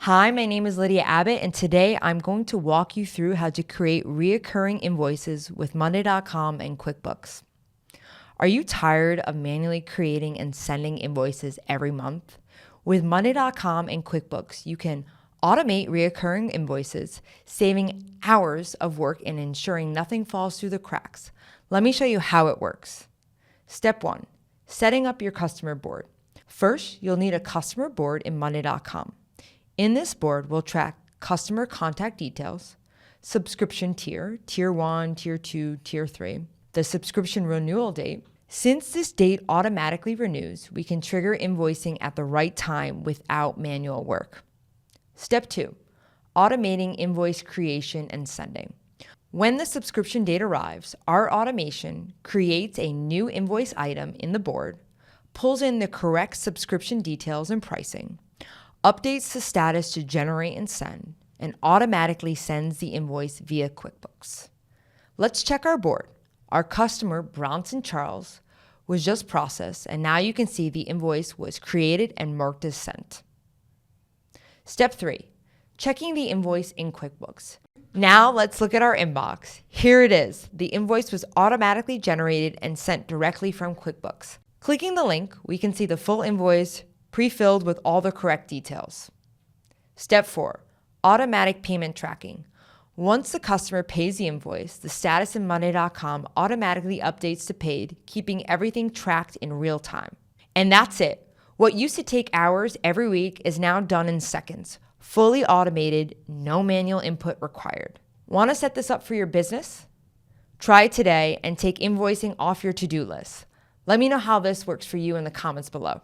Hi, my name is Lydia Abbott, and today I'm going to walk you through how to create reoccurring invoices with Monday.com and QuickBooks. Are you tired of manually creating and sending invoices every month? With Monday.com and QuickBooks, you can automate reoccurring invoices, saving hours of work and ensuring nothing falls through the cracks. Let me show you how it works. Step 1, setting up your customer board. First, you'll need a customer board in Monday.com. In this board, we'll track customer contact details, subscription tier, tier 1, tier 2, tier 3, the subscription renewal date. Since this date automatically renews, we can trigger invoicing at the right time without manual work. Step 2, automating invoice creation and sending. When the subscription date arrives, our automation creates a new invoice item in the board, pulls in the correct subscription details and pricing, updates the status to generate and send, and automatically sends the invoice via QuickBooks. Let's check our board. Our customer, Bronson Charles, was just processed, and now you can see the invoice was created and marked as sent. Step 3, checking the invoice in QuickBooks. Now let's look at our inbox. Here it is. The invoice was automatically generated and sent directly from QuickBooks. Clicking the link, we can see the full invoice pre-filled with all the correct details. Step 4, automatic payment tracking. Once the customer pays the invoice, the status in Monday.com automatically updates to paid, keeping everything tracked in real time. And that's it. What used to take hours every week is now done in seconds. Fully automated, no manual input required. Want to set this up for your business? Try it today and take invoicing off your to-do list. Let me know how this works for you in the comments below.